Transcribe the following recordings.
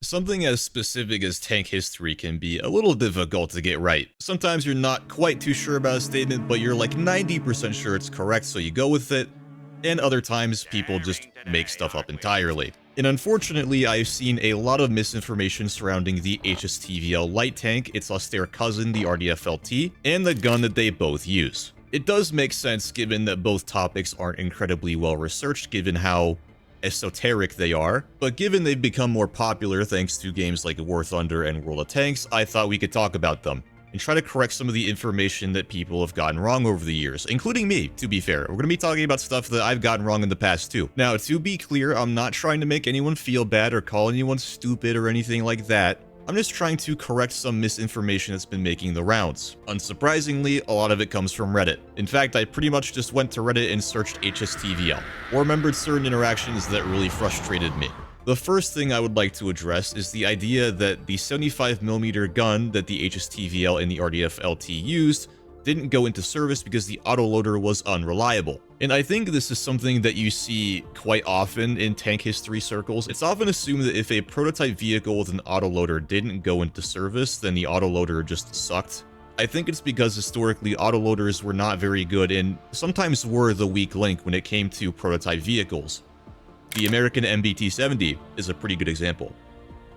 Something as specific as tank history can be a little difficult to get right. Sometimes you're not quite too sure about a statement, but you're like 90% sure it's correct, so you go with it. And other times, people just make stuff up entirely. And unfortunately, I've seen a lot of misinformation surrounding the HSTV-L light tank, its austere cousin, the RDFLT, and the gun that they both use. It does make sense given that both topics aren't incredibly well researched, given how esoteric they are, but given they've become more popular thanks to games like War Thunder and World of Tanks, I thought we could talk about them and try to correct some of the information that people have gotten wrong over the years, including me, to be fair. We're going to be talking about stuff that I've gotten wrong in the past too. Now, to be clear, I'm not trying to make anyone feel bad or call anyone stupid or anything like that. I'm just trying to correct some misinformation that's been making the rounds. Unsurprisingly, a lot of it comes from Reddit. In fact, I pretty much just went to Reddit and searched HSTV-L, or remembered certain interactions that really frustrated me. The first thing I would like to address is the idea that the 75mm gun that the HSTV-L and the RDFLT used didn't go into service because the autoloader was unreliable. And I think this is something that you see quite often in tank history circles. It's often assumed that if a prototype vehicle with an autoloader didn't go into service, then the autoloader just sucked. I think it's because historically autoloaders were not very good and sometimes were the weak link when it came to prototype vehicles. The American MBT-70 is a pretty good example,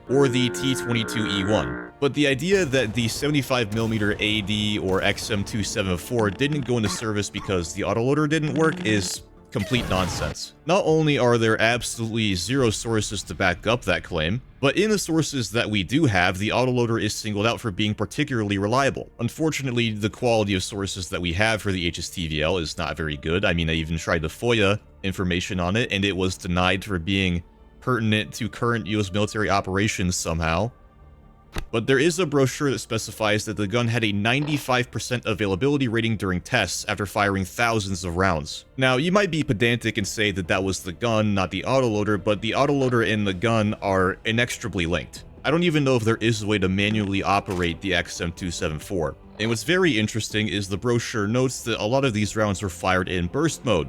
or the T-22E1. But the idea that the 75mm AD or XM274 didn't go into service because the autoloader didn't work is complete nonsense. Not only are there absolutely zero sources to back up that claim, but in the sources that we do have, the autoloader is singled out for being particularly reliable. Unfortunately, the quality of sources that we have for the HSTV-L is not very good. I mean, I even tried to FOIA information on it, and it was denied for being pertinent to current US military operations somehow. But there is a brochure that specifies that the gun had a 95% availability rating during tests after firing thousands of rounds. Now, you might be pedantic and say that that was the gun, not the autoloader, but the autoloader and the gun are inextricably linked. I don't even know if there is a way to manually operate the XM274. And what's very interesting is the brochure notes that a lot of these rounds were fired in burst mode,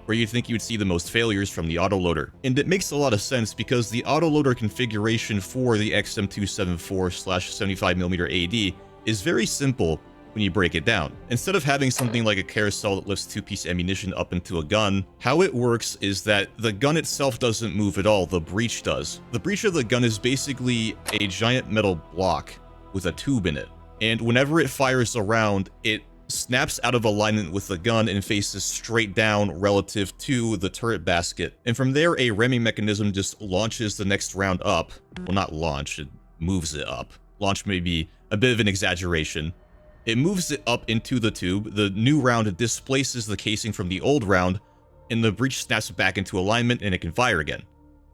where you'd think you'd see the most failures from the autoloader. And it makes a lot of sense because the autoloader configuration for the XM274/75mm AD is very simple when you break it down. Instead of having something like a carousel that lifts two-piece ammunition up into a gun, how it works is that the gun itself doesn't move at all, the breech does. The breech of the gun is basically a giant metal block with a tube in it. And whenever it fires a round, it snaps out of alignment with the gun and faces straight down relative to the turret basket. And from there, a ramming mechanism just launches the next round up. Well, not launch, it moves it up. Launch may be a bit of an exaggeration. It moves it up into the tube, the new round displaces the casing from the old round, and the breech snaps back into alignment and it can fire again.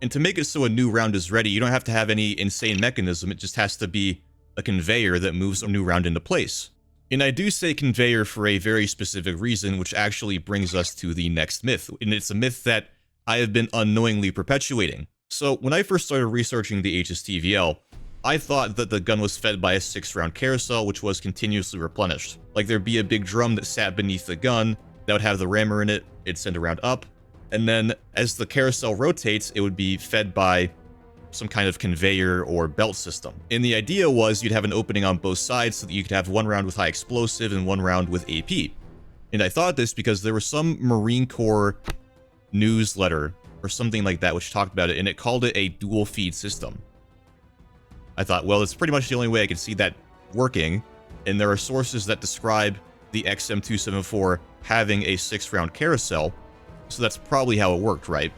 And to make it so a new round is ready, you don't have to have any insane mechanism, it just has to be a conveyor that moves a new round into place. And I do say conveyor for a very specific reason, which actually brings us to the next myth, and it's a myth that I have been unknowingly perpetuating. So when I first started researching the HSTV-L, I thought that the gun was fed by a 6-round carousel, which was continuously replenished. Like there'd be a big drum that sat beneath the gun, that would have the rammer in it, it'd send a round up, and then as the carousel rotates, it would be fed by some kind of conveyor or belt system. And the idea was you'd have an opening on both sides so that you could have one round with high explosive and one round with AP. And I thought this because there was some Marine Corps newsletter or something like that which talked about it, and it called it a dual feed system. I thought, well, it's pretty much the only way I could see that working, and there are sources that describe the XM274 having a 6-round carousel, so that's probably how it worked, right?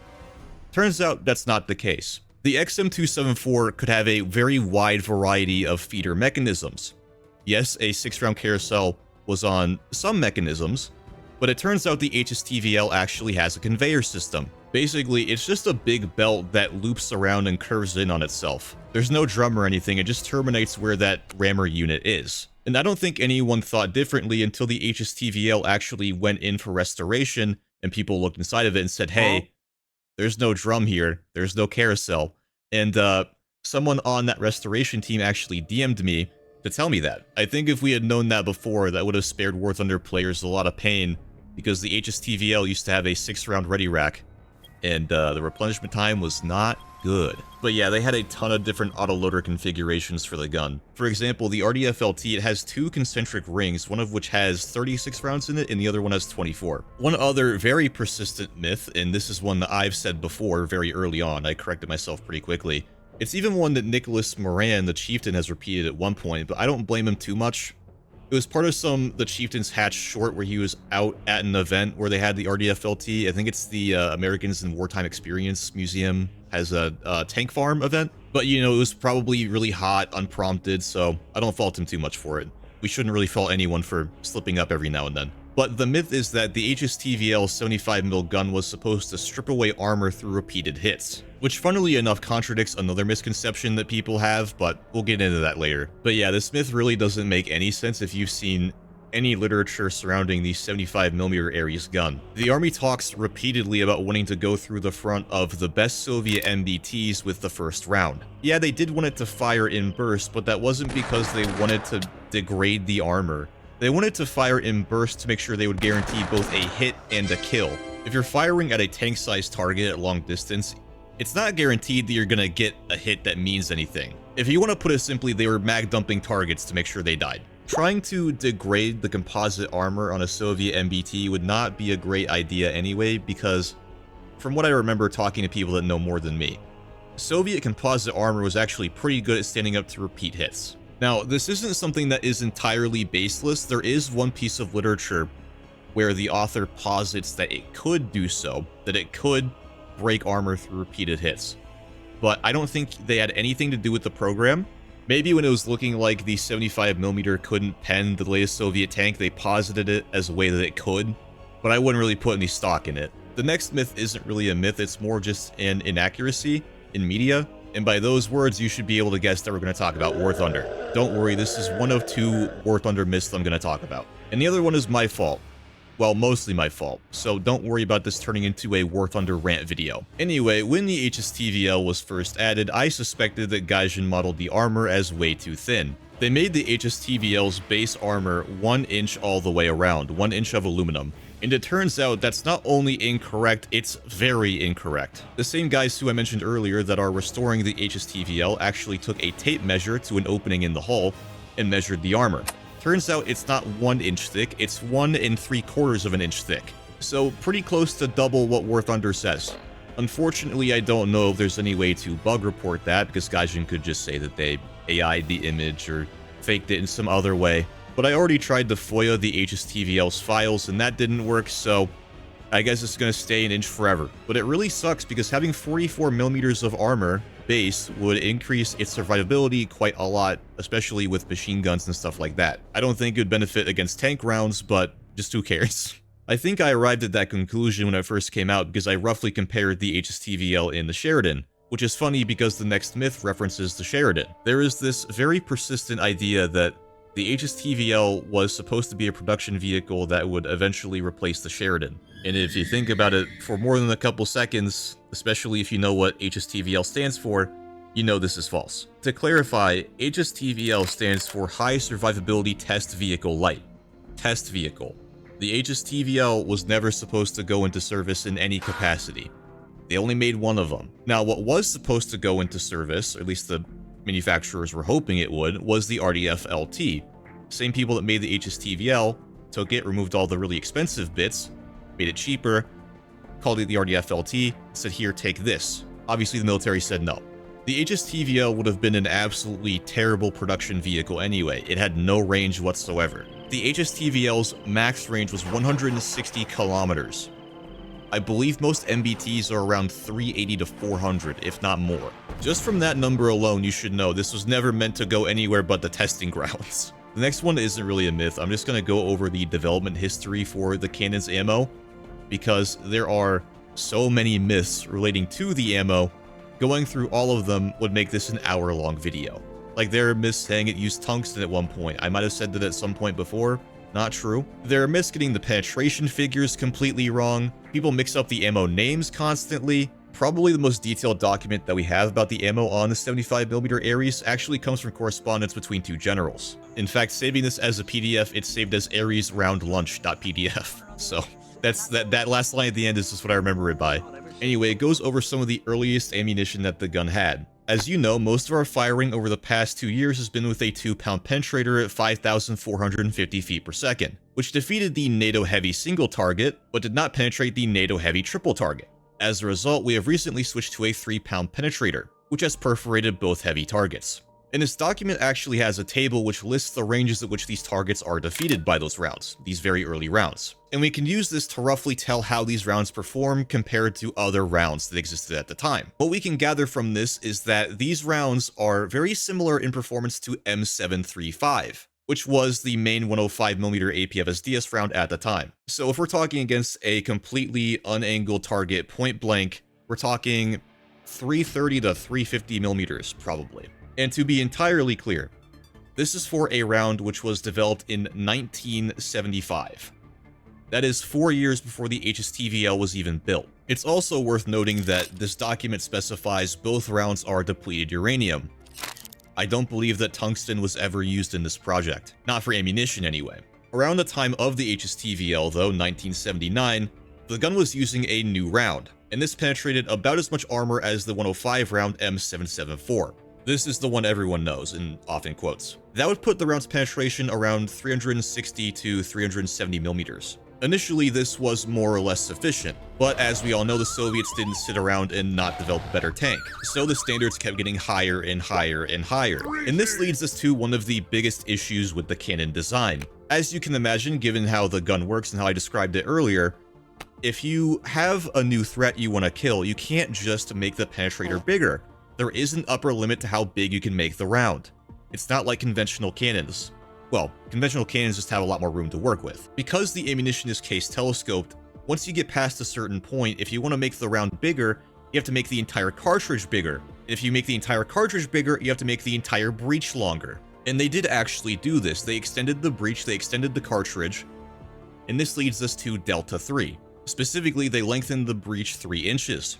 Turns out that's not the case. The XM274 could have a very wide variety of feeder mechanisms. Yes, a 6-round carousel was on some mechanisms, but it turns out the HSTV-L actually has a conveyor system. Basically, it's just a big belt that loops around and curves in on itself. There's no drum or anything, it just terminates where that rammer unit is. And I don't think anyone thought differently until the HSTV-L actually went in for restoration and people looked inside of it and said, hey, there's no drum here, there's no carousel. And someone on that restoration team actually DM'd me to tell me that. I think if we had known that before, that would have spared War Thunder players a lot of pain, because the HSTV-L used to have a 6-round ready rack, and the replenishment time was not good. But yeah, they had a ton of different autoloader configurations for the gun. For example, the RDFLT, it has 2 concentric rings, one of which has 36 rounds in it and the other one has 24. One other very persistent myth, and this is one that I've said before very early on, I corrected myself pretty quickly. It's even one that Nicholas Moran, the chieftain, has repeated at one point, but I don't blame him too much. It was part of the Chieftain's Hatch short where he was out at an event where they had the RDFLT. I think it's the Americans in Wartime Experience Museum has a tank farm event. But, you know, it was probably really hot, unprompted, so I don't fault him too much for it. We shouldn't really fault anyone for slipping up every now and then. But the myth is that the HSTV-L 75mm gun was supposed to strip away armor through repeated hits, which funnily enough contradicts another misconception that people have, but we'll get into that later. But yeah, this myth really doesn't make any sense if you've seen any literature surrounding the 75mm Ares gun. The Army talks repeatedly about wanting to go through the front of the best Soviet MBTs with the first round. Yeah, they did want it to fire in bursts, but that wasn't because they wanted to degrade the armor. They wanted to fire in bursts to make sure they would guarantee both a hit and a kill. If you're firing at a tank-sized target at long distance, it's not guaranteed that you're gonna get a hit that means anything. If you want to put it simply, they were mag dumping targets to make sure they died. Trying to degrade the composite armor on a Soviet MBT would not be a great idea anyway, because from what I remember talking to people that know more than me, Soviet composite armor was actually pretty good at standing up to repeat hits. Now, this isn't something that is entirely baseless. There is one piece of literature where the author posits that it could do so, that it could break armor through repeated hits. But I don't think they had anything to do with the program. Maybe when it was looking like the 75mm couldn't pen the latest Soviet tank, they posited it as a way that it could, but I wouldn't really put any stock in it. The next myth isn't really a myth, it's more just an inaccuracy in media. And by those words, you should be able to guess that we're going to talk about War Thunder. Don't worry, this is one of 2 War Thunder myths I'm going to talk about. And the other one is my fault. Well, mostly my fault, so don't worry about this turning into a War Thunder rant video. Anyway, when the HSTV-L was first added, I suspected that Gaijin modeled the armor as way too thin. They made the HSTV-L's base armor 1 inch all the way around, 1 inch of aluminum. And it turns out that's not only incorrect, it's very incorrect. The same guys who I mentioned earlier that are restoring the HSTV-L actually took a tape measure to an opening in the hull and measured the armor. Turns out it's not 1 inch thick, it's 1 3/4 of an inch thick. So pretty close to double what War Thunder says. Unfortunately, I don't know if there's any way to bug report that, because Gaijin could just say that they AI'd the image or faked it in some other way. But I already tried to FOIA the HSTV-L's files and that didn't work, so I guess it's gonna stay an inch forever. But it really sucks because having 44mm of armor base would increase its survivability quite a lot, especially with machine guns and stuff like that. I don't think it would benefit against tank rounds, but just who cares? I think I arrived at that conclusion when it first came out because I roughly compared the HSTV-L in the Sheridan, which is funny because the next myth references the Sheridan. There is this very persistent idea that the HSTV-L was supposed to be a production vehicle that would eventually replace the Sheridan. And if you think about it for more than a couple seconds, especially if you know what HSTV-L stands for, you know this is false. To clarify, HSTV-L stands for High Survivability Test Vehicle Light. Test Vehicle. The HSTV-L was never supposed to go into service in any capacity. They only made one of them. Now, what was supposed to go into service, or at least the manufacturers were hoping it would, was the RDFLT. Same people that made the HSTV-L took it, removed all the really expensive bits, made it cheaper, called it the RDFLT, said, here, take this. Obviously, the military said no. The HSTV-L would have been an absolutely terrible production vehicle anyway. It had no range whatsoever. The HSTV-L's max range was 160 kilometers. I believe most MBTs are around 380 to 400, if not more. Just from that number alone, you should know this was never meant to go anywhere but the testing grounds. The next one isn't really a myth. I'm just going to go over the development history for the cannon's ammo, because there are so many myths relating to the ammo. Going through all of them would make this an hour-long video. Like, there are myths saying it used tungsten at one point. I might have said that at some point before. Not true. There are myths getting the penetration figures completely wrong. People mix up the ammo names constantly. Probably the most detailed document that we have about the ammo on the 75mm Ares actually comes from correspondence between 2 generals. In fact, saving this as a PDF, it's saved as Ares round lunch.pdf. So that last line at the end is just what I remember it by. Anyway, it goes over some of the earliest ammunition that the gun had. As you know, most of our firing over the past 2 years has been with a 2-pound penetrator at 5,450 feet per second, which defeated the NATO heavy single target, but did not penetrate the NATO heavy triple target. As a result, we have recently switched to a 3-pound penetrator, which has perforated both heavy targets. And this document actually has a table which lists the ranges at which these targets are defeated by those rounds, these very early rounds. And we can use this to roughly tell how these rounds perform compared to other rounds that existed at the time. What we can gather from this is that these rounds are very similar in performance to M735, which was the main 105mm APFSDS round at the time. So if we're talking against a completely unangled target point blank, we're talking 330 to 350 millimeters probably. And to be entirely clear, this is for a round which was developed in 1975. That is 4 years before the HSTV-L was even built. It's also worth noting that this document specifies both rounds are depleted uranium. I don't believe that tungsten was ever used in this project. Not for ammunition anyway. Around the time of the HSTV-L though, 1979, the gun was using a new round, and this penetrated about as much armor as the 105 round M774. This is the one everyone knows, and often quotes. That would put the round's penetration around 360 to 370 millimeters. Initially, this was more or less sufficient, but as we all know, the Soviets didn't sit around and not develop a better tank, so the standards kept getting higher and higher and higher. And this leads us to one of the biggest issues with the cannon design. As you can imagine, given how the gun works and how I described it earlier, if you have a new threat you want to kill, you can't just make the penetrator bigger. There is an upper limit to how big you can make the round. It's not like conventional cannons. Well, conventional cannons just have a lot more room to work with. Because the ammunition is case telescoped, once you get past a certain point, if you want to make the round bigger, you have to make the entire cartridge bigger. If you make the entire cartridge bigger, you have to make the entire breech longer. And they did actually do this. They extended the breech, they extended the cartridge, and this leads us to Delta 3. Specifically, they lengthened the breech 3 inches,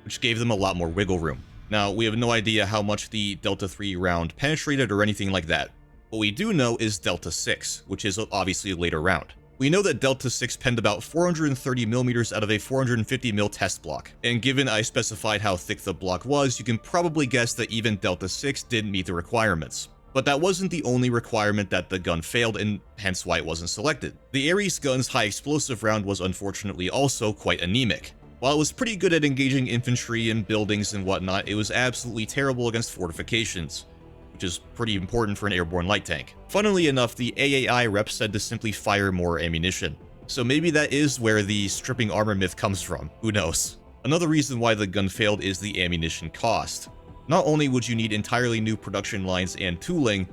which gave them a lot more wiggle room. Now, we have no idea how much the Delta 3 round penetrated or anything like that. What we do know is Delta 6, which is obviously a later round. We know that Delta 6 penned about 430 millimeters out of a 450 mil test block, and given I specified how thick the block was, you can probably guess that even Delta 6 didn't meet the requirements. But that wasn't the only requirement that the gun failed, and hence why it wasn't selected. The Ares gun's high explosive round was unfortunately also quite anemic. While it was pretty good at engaging infantry and buildings and whatnot, it was absolutely terrible against fortifications, which is pretty important for an airborne light tank. Funnily enough, the AAI rep said to simply fire more ammunition. So maybe that is where the stripping armor myth comes from, who knows. Another reason why the gun failed is the ammunition cost. Not only would you need entirely new production lines and tooling,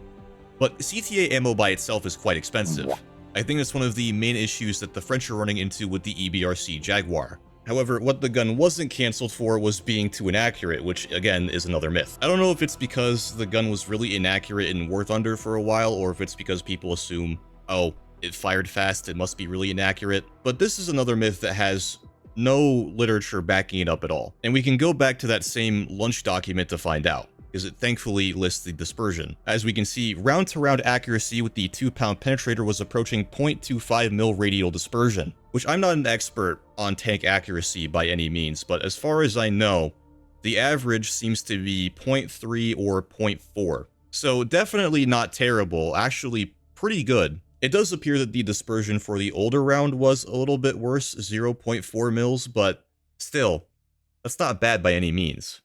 but CTA ammo by itself is quite expensive. I think that's one of the main issues that the French are running into with the EBRC Jaguar. However, what the gun wasn't cancelled for was being too inaccurate, which again is another myth. I don't know if it's because the gun was really inaccurate in War Thunder for a while, or if it's because people assume, oh, it fired fast, it must be really inaccurate. But this is another myth that has no literature backing it up at all. And we can go back to that same lunch document to find out, because it thankfully lists the dispersion. As we can see, round-to-round accuracy with the 2-pound penetrator was approaching 0.25 mil radial dispersion, which I'm not an expert on tank accuracy by any means, but as far as I know, the average seems to be 0.3 or 0.4. So definitely not terrible, actually pretty good. It does appear that the dispersion for the older round was a little bit worse, 0.4 mils, but still, that's not bad by any means.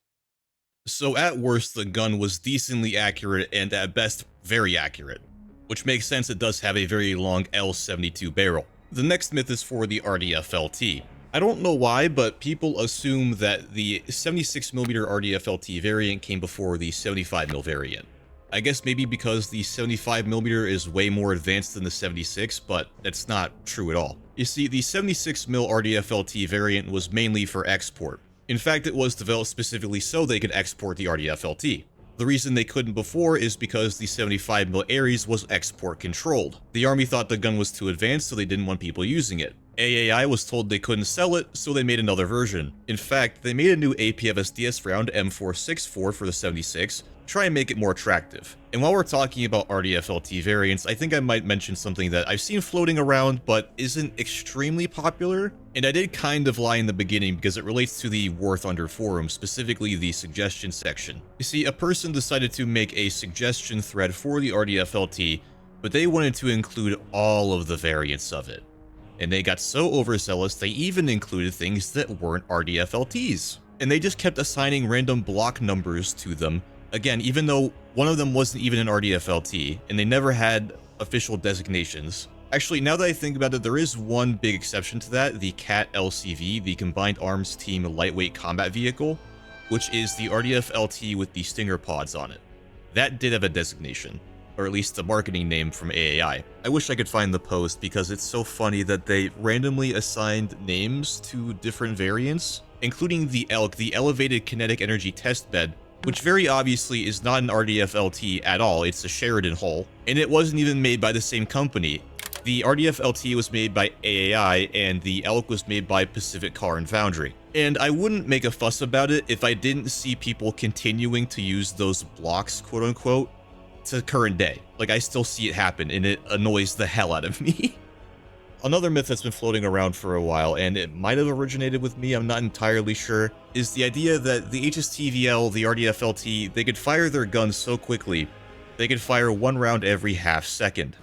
So at worst, the gun was decently accurate and at best, very accurate, which makes sense. It does have a very long L72 barrel. The next myth is for the RDFLT. I don't know why, but people assume that the 76mm RDFLT variant came before the 75mm variant. I guess maybe because the 75mm is way more advanced than the 76, but that's not true at all. You see, the 76mm RDFLT variant was mainly for export. In fact, it was developed specifically so they could export the RDFLT. The reason they couldn't before is because the 75mm Ares was export controlled. The army thought the gun was too advanced, so they didn't want people using it. AAI was told they couldn't sell it, so they made another version. In fact, they made a new APFSDS round M464 for the 76, try and make it more attractive. And while we're talking about RDFLT variants, I think I might mention something that I've seen floating around but isn't extremely popular. And I did kind of lie in the beginning because it relates to the Worth Under forum, specifically the suggestion section. You see, a person decided to make a suggestion thread for the RDFLT, but they wanted to include all of the variants of it. And they got so overzealous, they even included things that weren't RDFLTs. And they just kept assigning random block numbers to them. Again, even though one of them wasn't even an RDFLT, and they never had official designations. Actually, now that I think about it, there is one big exception to that, the CAT LCV, the Combined Arms Team Lightweight Combat Vehicle, which is the RDFLT with the Stinger pods on it. That did have a designation, or at least a marketing name from AAI. I wish I could find the post because it's so funny that they randomly assigned names to different variants, including the ELK, the Elevated Kinetic Energy Test Bed, which very obviously is not an RDFLT at all, it's a Sheridan hull, and it wasn't even made by the same company. The RDFLT was made by AAI, and the ELK was made by Pacific Car and Foundry. And I wouldn't make a fuss about it if I didn't see people continuing to use those blocks, quote-unquote, to current day. Like, I still see it happen, and it annoys the hell out of me. Another myth that's been floating around for a while, and it might have originated with me, I'm not entirely sure, is the idea that the HSTV-L, the RDFLT, they could fire their guns so quickly, they could fire one round every half second.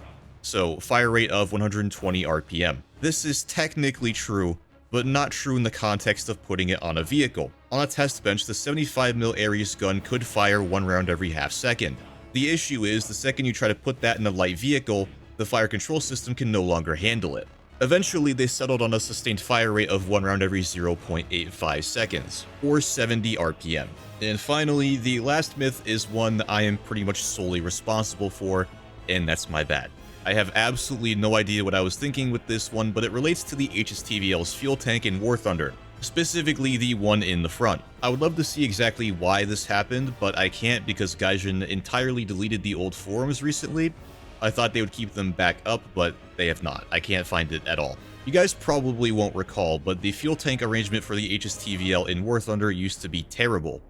So, fire rate of 120 RPM. This is technically true, but not true in the context of putting it on a vehicle. On a test bench, the 75mm Ares gun could fire one round every half second. The issue is, the second you try to put that in a light vehicle, the fire control system can no longer handle it. Eventually, they settled on a sustained fire rate of one round every 0.85 seconds, or 70 RPM. And finally, the last myth is one that I am pretty much solely responsible for, and that's my bad. I have absolutely no idea what I was thinking with this one, but it relates to the HSTV-L's fuel tank in War Thunder, specifically the one in the front. I would love to see exactly why this happened, but I can't because Gaijin entirely deleted the old forums recently. I thought they would keep them back up, but they have not. I can't find it at all. You guys probably won't recall, but the fuel tank arrangement for the HSTV-L in War Thunder used to be terrible.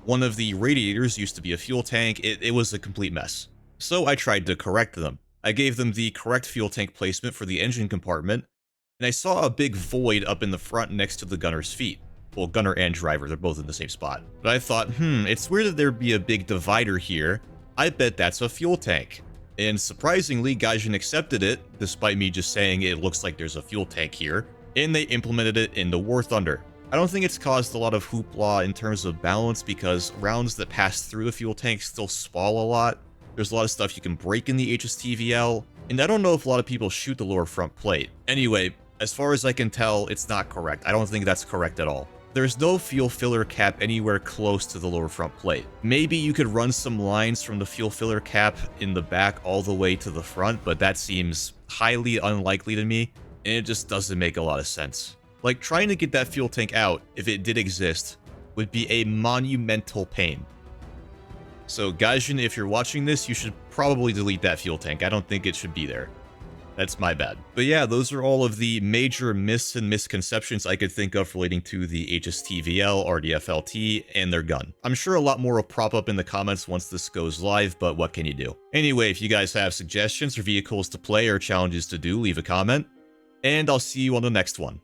One of the radiators used to be a fuel tank. It was a complete mess. So I tried to correct them. I gave them the correct fuel tank placement for the engine compartment, and I saw a big void up in the front next to the gunner's feet. Well, gunner and driver, they're both in the same spot. But I thought, it's weird that there'd be a big divider here. I bet that's a fuel tank. And surprisingly, Gaijin accepted it, despite me just saying it looks like there's a fuel tank here, and they implemented it into War Thunder. I don't think it's caused a lot of hoopla in terms of balance because rounds that pass through the fuel tank still spall a lot. There's a lot of stuff you can break in the HSTV-L, and I don't know if a lot of people shoot the lower front plate. Anyway, as far as I can tell, it's not correct. I don't think that's correct at all. There's no fuel filler cap anywhere close to the lower front plate. Maybe you could run some lines from the fuel filler cap in the back all the way to the front, but that seems highly unlikely to me, and it just doesn't make a lot of sense. Like, trying to get that fuel tank out, if it did exist, would be a monumental pain. So Gaijin, if you're watching this, you should probably delete that fuel tank. I don't think it should be there. That's my bad. But yeah, those are all of the major myths and misconceptions I could think of relating to the HSTV-L, RDFLT, and their gun. I'm sure a lot more will prop up in the comments once this goes live, but what can you do? Anyway, if you guys have suggestions for vehicles to play or challenges to do, leave a comment, and I'll see you on the next one.